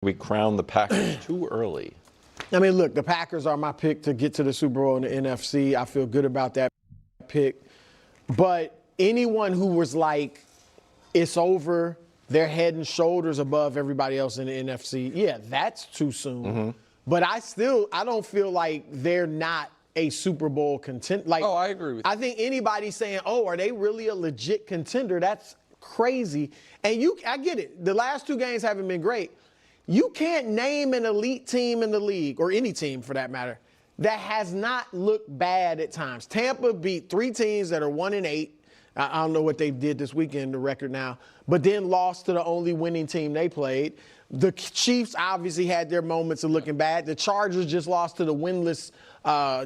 we crown the Packers too early? I mean, look, the Packers are my pick to get to the Super Bowl in the NFC. I feel good about that pick. But anyone who was like, it's over, they're head and shoulders above everybody else in the NFC, yeah, that's too soon. Mm-hmm. But I don't feel like they're not a Super Bowl contender. Like, I agree with you. I think anybody saying, are they really a legit contender? That's crazy. And I get it. The last two games haven't been great. You can't name an elite team in the league, or any team for that matter, that has not looked bad at times. Tampa beat 3 teams that are 1-8. I don't know what they did this weekend, the record now, but then lost to the only winning team they played. The Chiefs obviously had their moments of looking bad. The Chargers just lost to the winless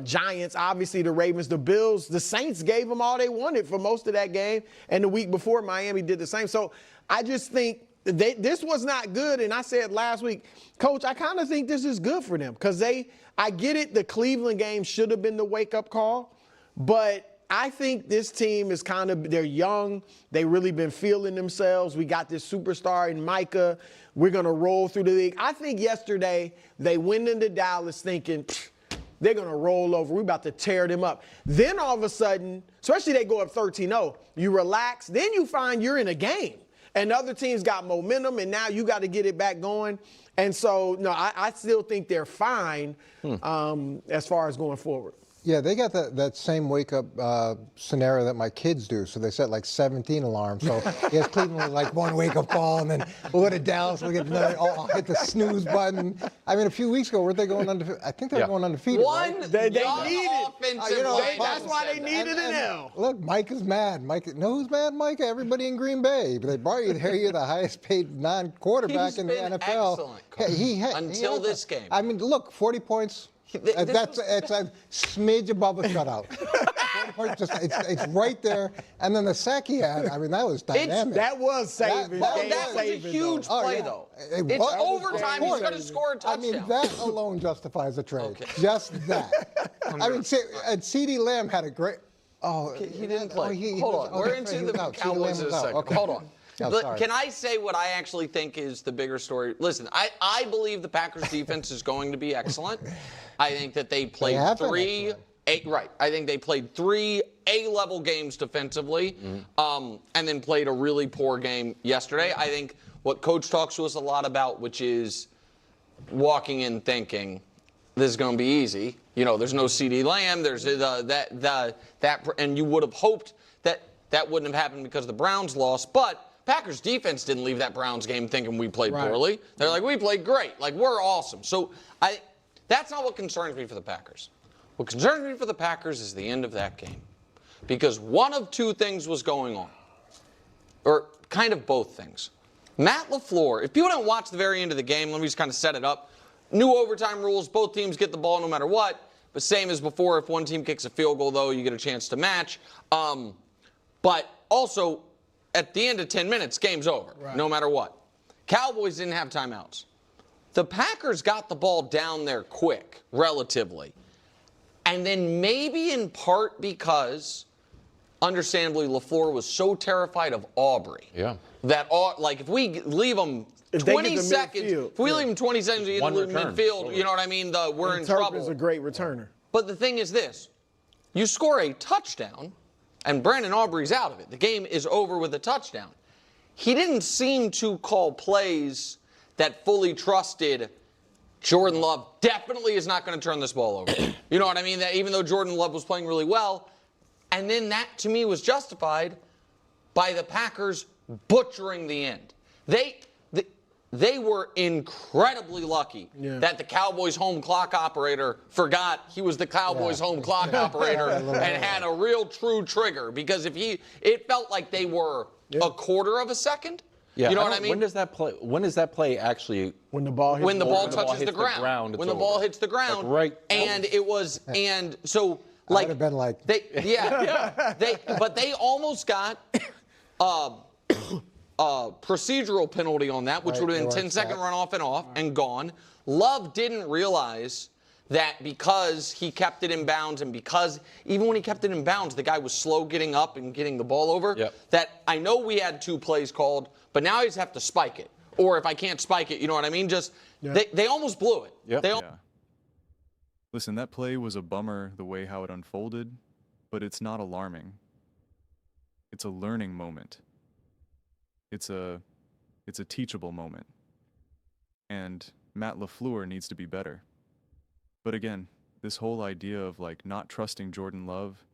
Giants. Obviously, the Ravens, the Bills, the Saints gave them all they wanted for most of that game. And the week before, Miami did the same. So I just think this was not good. And I said last week, Coach, I kind of think this is good for them because I get it. The Cleveland game should have been the wake-up call. But I think this team is they're young. They've really been feeling themselves. We got this superstar in Micah. We're going to roll through the league. I think yesterday they went into Dallas thinking, they're going to roll over. We're about to tear them up. Then all of a sudden, especially they go up 13-0, you relax. Then you find you're in a game. And other teams got momentum, and now you got to get it back going. And so, no, I still think they're fine as far as going forward. Yeah, they got that same wake-up scenario that my kids do. So they set like 17 alarms. So yes, Cleveland was like one wake-up call, and then we'll go to Dallas, we'll get another, I'll hit the snooze button. I mean, a few weeks ago, weren't they going undefeated? I think they were going undefeated, One, right? They needed that's why they needed an L. Look, Micah's mad. Micah, know who's mad, Micah? Everybody in Green Bay. They brought you here. You're the highest-paid non-quarterback in the NFL. Excellent, until this game. I mean, look, 40 points. It's a smidge above a shutout. It's right there. And then the sack he had, I mean, that was dynamic. That was saving. That was a huge play, though. It's overtime. He's going to score a touchdown. I mean, that alone justifies the trade. Okay. Just that. I mean, and CeeDee Lamb had a great. He didn't play. Hold on. We're into the Cowboys in a second. Okay. Hold on. Can I say what I actually think is the bigger story? Listen, I believe the Packers defense is going to be excellent. I think that they played I think they played 3 A-level games defensively, and then played a really poor game yesterday. I think what Coach talks to us a lot about, which is walking in thinking this is going to be easy. You know, there's no CeeDee Lamb. There's and you would have hoped that wouldn't have happened because the Browns lost, but Packers defense didn't leave that Browns game thinking we played poorly. They're like, we played great. Like, we're awesome. So that's not what concerns me for the Packers. What concerns me for the Packers is the end of that game. Because one of 2 things was going on. Or kind of both things. Matt LaFleur, if people don't watch the very end of the game, let me just kind of set it up. New overtime rules, both teams get the ball no matter what. But same as before, if one team kicks a field goal, though, you get a chance to match. But also, at the end of 10 minutes, game's over, no matter what. Cowboys didn't have timeouts. The Packers got the ball down there quick, relatively. And then maybe in part because, understandably, LaFleur was so terrified of Aubrey. Yeah. That, like, if we leave them 20 seconds, if we leave them 20 seconds in the midfield, you know what I mean? We're in trouble. Turpin's a great returner. But the thing is this. You score a touchdown, and Brandon Aubrey's out of it. The game is over with a touchdown. He didn't seem to call plays that fully trusted Jordan Love definitely is not going to turn this ball over. You know what I mean? That even though Jordan Love was playing really well, and then that to me was justified by the Packers butchering the end. They were incredibly lucky that the Cowboys home clock operator forgot he was the Cowboys home clock operator and had a real true trigger, because it felt like they were a quarter of a second. Yeah, you know what I mean? When does that play actually? When the ball touches the ground. When the ball hits the ground. Like and it was, and so like. I would have been like. But they almost got procedural penalty on that, which would have been 10-second runoff and off and gone. Love didn't realize that because he kept it in bounds, and because even when he kept it in bounds, the guy was slow getting up and getting the ball over, that I know we had 2 plays called, but now he just have to spike it. Or if I can't spike it, you know what I mean? Just they almost blew it. Yep. Yeah. Listen, that play was a bummer the way how it unfolded, but it's not alarming. It's a learning moment. It's a teachable moment. And Matt LaFleur needs to be better. But again, this whole idea of like not trusting Jordan Love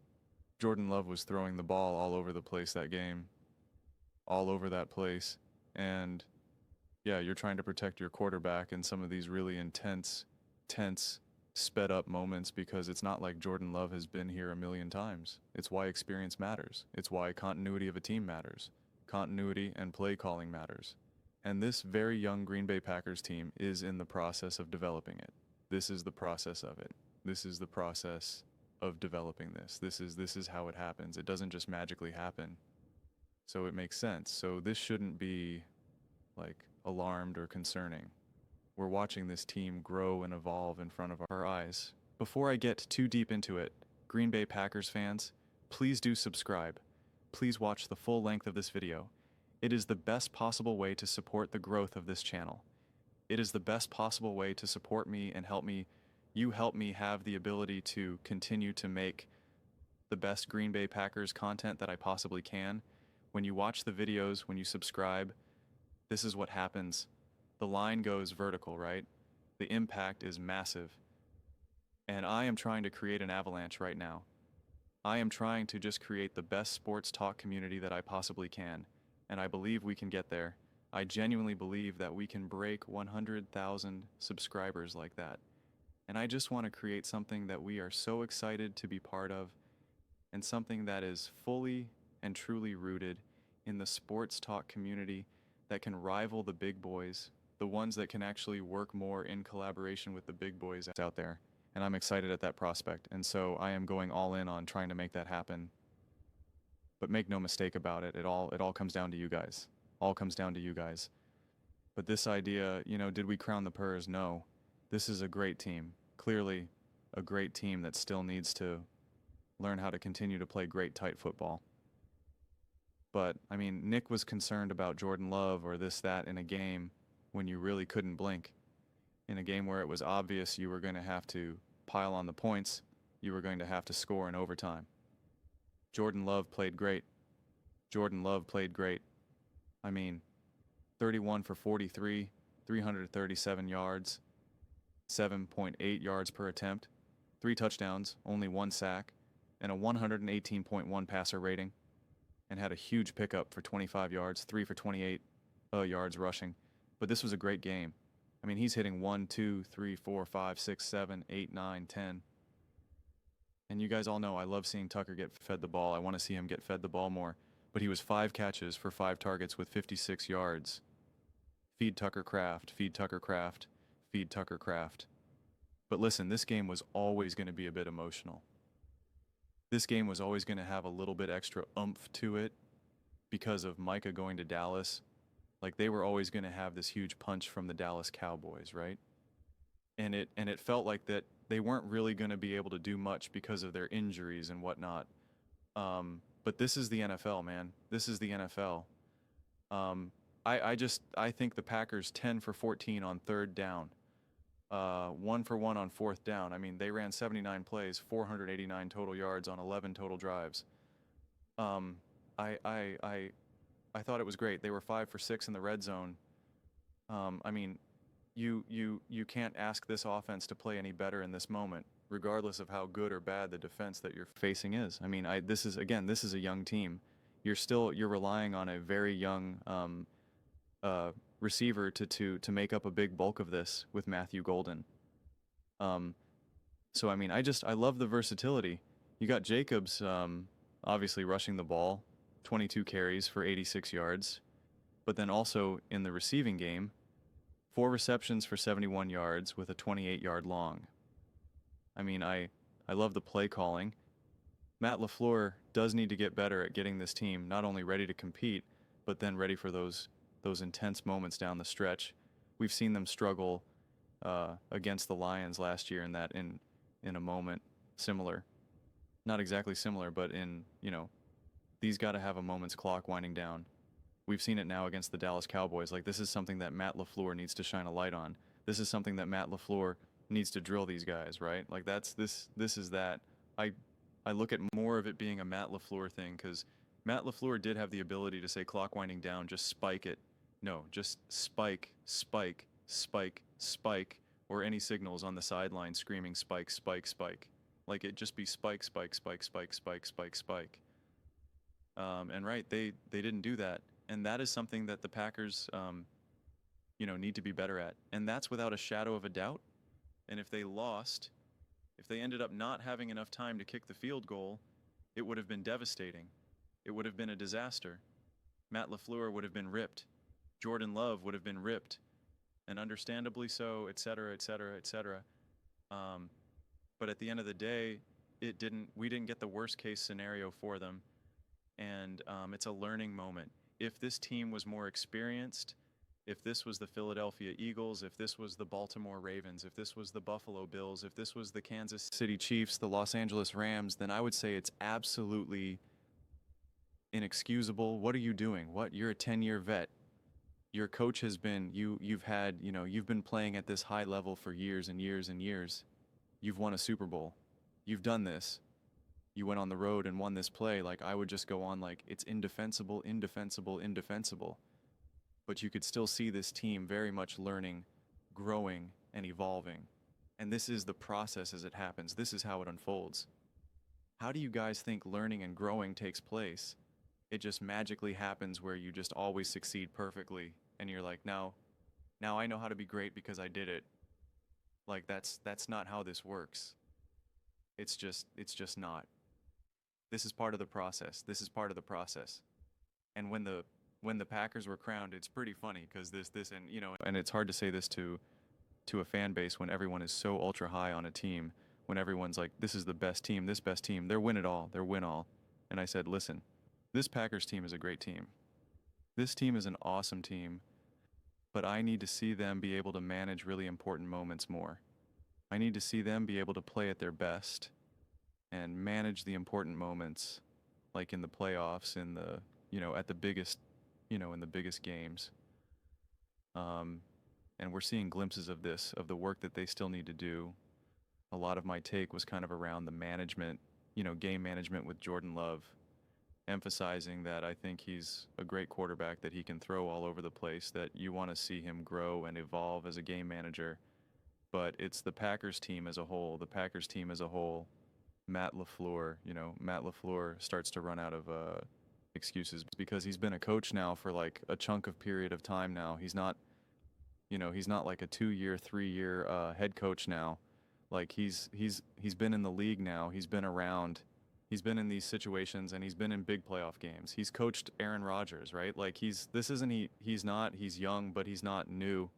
was throwing the ball all over the place that game. All over that place. And yeah, you're trying to protect your quarterback in some of these really intense, tense, sped up moments because it's not like Jordan Love has been here a million times. It's why experience matters. It's why continuity of a team matters. Continuity and play calling matters. And this very young Green Bay Packers team is in the process of developing it. This is the process of it. This is the process of developing this. This is how it happens. It doesn't just magically happen. So it makes sense. So this shouldn't be like alarmed or concerning. We're watching this team grow and evolve in front of our eyes. Before I get too deep into it, Green Bay Packers fans, please do subscribe. Please watch the full length of this video. It is the best possible way to support the growth of this channel. It is the best possible way to support me and help me have the ability to continue to make the best Green Bay Packers content that I possibly can. When you watch the videos, when you subscribe, this is what happens. The line goes vertical, right? The impact is massive. And I am trying to create an avalanche right now. I am trying to just create the best sports talk community that I possibly can. And I believe we can get there. I genuinely believe that we can break 100,000 subscribers like that. And I just want to create something that we are so excited to be part of, and something that is fully and truly rooted in the sports talk community that can rival the big boys, the ones that can actually work more in collaboration with the big boys out there. And I'm excited at that prospect. And so I am going all in on trying to make that happen. But make no mistake about it, it all comes down to you guys. All comes down to you guys. But this idea, did we crown the Purs? No. This is a great team. Clearly a great team that still needs to learn how to continue to play great tight football. But, Nick was concerned about Jordan Love or this, that in a game when you really couldn't blink. In a game where it was obvious you were going to have to pile on the points, you were going to have to score in overtime. Jordan Love played great. Jordan Love played great. 31 for 43, 337 yards, 7.8 yards per attempt, 3 touchdowns, only 1 sack, and a 118.1 passer rating, and had a huge pickup for 25 yards, 3 for 28 yards rushing. But this was a great game. He's hitting 1, 2, 3, 4, 5, 6, 7, 8, 9, 10. And you guys all know I love seeing Tucker get fed the ball. I want to see him get fed the ball more. But he was 5 catches for 5 targets with 56 yards. Feed Tucker Kraft, feed Tucker Kraft, feed Tucker Kraft. But listen, this game was always going to be a bit emotional. This game was always going to have a little bit extra oomph to it because of Micah going to Dallas. Like, they were always going to have this huge punch from the Dallas Cowboys, right? And it felt like that they weren't really going to be able to do much because of their injuries and whatnot. But this is the NFL, man. This is the NFL. I think the Packers 10 for 14 on 3rd down. 1 for 1 on 4th down. They ran 79 plays, 489 total yards on 11 total drives. I thought it was great. They were 5 for 6 in the red zone. You can't ask this offense to play any better in this moment, regardless of how good or bad the defense that you're facing is. This is a young team. You're relying on a very young receiver to make up a big bulk of this with Matthew Golden. So I love the versatility. You got Jacobs obviously rushing the ball, 22 carries for 86 yards, but then also in the receiving game, 4 receptions for 71 yards with a 28-yard long. I love the play calling. Matt LaFleur does need to get better at getting this team not only ready to compete, but then ready for those intense moments down the stretch. We've seen them struggle against the Lions last year in a moment similar. Not exactly similar, but these got to have a moment's clock winding down We've seen it now against the Dallas Cowboys. Like, this is something that Matt LaFleur needs to shine a light on. This is something that Matt LaFleur needs to drill these guys, right? Like, this is that. I look at more of it being a Matt LaFleur thing, because Matt LaFleur did have the ability to say, clock winding down, just spike it. No, just spike, spike, spike, spike, or any signals on the sideline screaming spike, spike, spike. Like, it just be spike, spike, spike, spike, spike, spike, spike. And right, they didn't do that. And that is something that the Packers, need to be better at. And that's without a shadow of a doubt. And if they lost, if they ended up not having enough time to kick the field goal, it would have been devastating. It would have been a disaster. Matt LaFleur would have been ripped. Jordan Love would have been ripped. And understandably so, et cetera, et cetera, et cetera. But at the end of the day, we didn't get the worst case scenario for them. And it's a learning moment. If this team was more experienced, if this was the Philadelphia Eagles, if this was the Baltimore Ravens, if this was the Buffalo Bills, if this was the Kansas City Chiefs, the Los Angeles Rams, then I would say it's absolutely inexcusable. What are you doing? What? You're a 10-year vet. Your coach has been, you've been playing at this high level for years and years and years. You've won a Super Bowl. You've done this. You went on the road and won this play. Like, I would just go on like, it's indefensible, indefensible, indefensible. But you could still see this team very much learning, growing, and evolving. And this is the process as it happens. This is how it unfolds. How do you guys think learning and growing takes place? It just magically happens where you just always succeed perfectly. And you're like, now I know how to be great because I did it. Like, that's not how this works. It's just not. This is part of the process. This is part of the process. And when the Packers were crowned, it's pretty funny because and it's hard to say this to a fan base when everyone is so ultra high on a team, when everyone's like, this is the best team, this best team, they're win it all, they're win all. And I said, listen, this Packers team is a great team. This team is an awesome team, but I need to see them be able to manage really important moments more. I need to see them be able to play at their best and manage the important moments, like in the playoffs, in the, at the biggest, in the biggest games. And we're seeing glimpses of this, of the work that they still need to do. A lot of my take was kind of around the management, game management with Jordan Love, emphasizing that I think he's a great quarterback, that he can throw all over the place, that you want to see him grow and evolve as a game manager. But it's the Packers team as a whole. The Packers team as a whole, Matt LaFleur, Matt LaFleur starts to run out of excuses because he's been a coach now for like a chunk of period of time now. He's not like a 2-year, 3-year head coach now. Like, he's been in the league now. He's been around. He's been in these situations, and he's been in big playoff games. He's coached Aaron Rodgers, right? Like, he's young, but he's not new.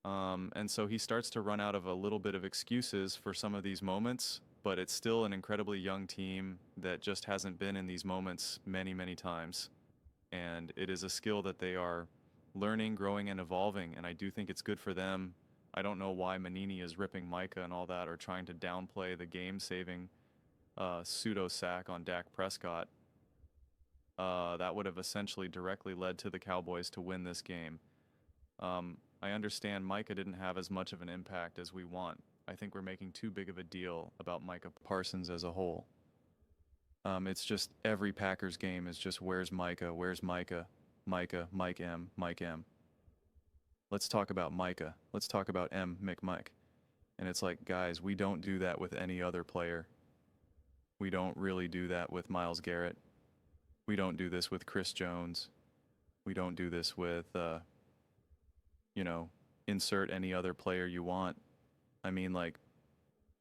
And so he starts to run out of a little bit of excuses for some of these moments, but it's still an incredibly young team that just hasn't been in these moments many, many times. And it is a skill that they are learning, growing, and evolving, and I do think it's good for them. I don't know why Manini is ripping Micah and all that, or trying to downplay the game-saving pseudo sack on Dak Prescott. That would have essentially directly led to the Cowboys to win this game. I understand Micah didn't have as much of an impact as we want. I think we're making too big of a deal about Micah Parsons as a whole. It's just every Packers game is just, where's Micah? Where's Micah? Micah, Mike M, Mike M. Let's talk about Micah. Let's talk about M, McMike. And it's like, guys, we don't do that with any other player. We don't really do that with Myles Garrett. We don't do this with Chris Jones. We don't do this with, insert any other player you want. I mean, like,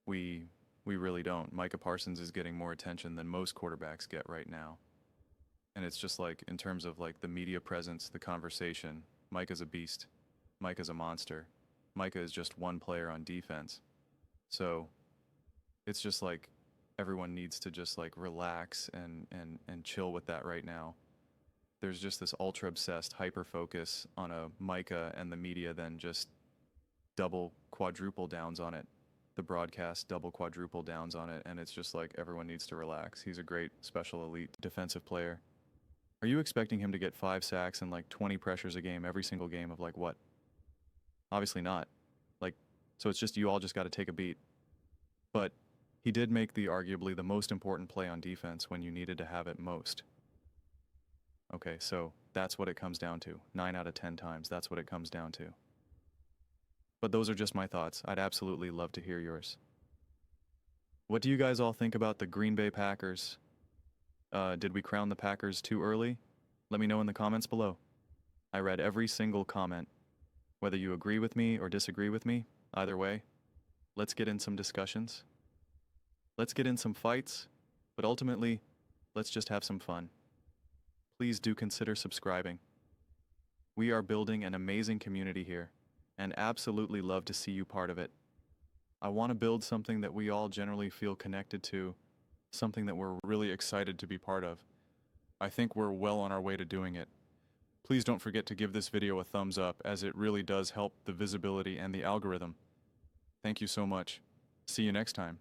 we really don't. Micah Parsons is getting more attention than most quarterbacks get right now. And it's just like, in terms of like the media presence, the conversation, Micah's a beast. Micah's a monster. Micah is just one player on defense. So it's just like everyone needs to just like relax and chill with that right now. There's just this ultra obsessed hyper focus on a Micah, and the media then just double quadruple downs on it. The broadcast double quadruple downs on it, and it's just like everyone needs to relax. He's a great special elite defensive player. Are you expecting him to get 5 sacks and like 20 pressures a game, every single game of like what? Obviously not. Like, so it's just you all just got to take a beat. But he did make the arguably the most important play on defense when you needed to have it most. Okay, so that's what it comes down to. 9 out of 10 times, that's what it comes down to. But those are just my thoughts. I'd absolutely love to hear yours. What do you guys all think about the Green Bay Packers? Did we crown the Packers too early? Let me know in the comments below. I read every single comment. Whether you agree with me or disagree with me, either way, let's get in some discussions. Let's get in some fights, but ultimately, let's just have some fun. Please do consider subscribing. We are building an amazing community here, and absolutely love to see you part of it. I want to build something that we all generally feel connected to, something that we're really excited to be part of. I think we're well on our way to doing it. Please don't forget to give this video a thumbs up, as it really does help the visibility and the algorithm. Thank you so much. See you next time.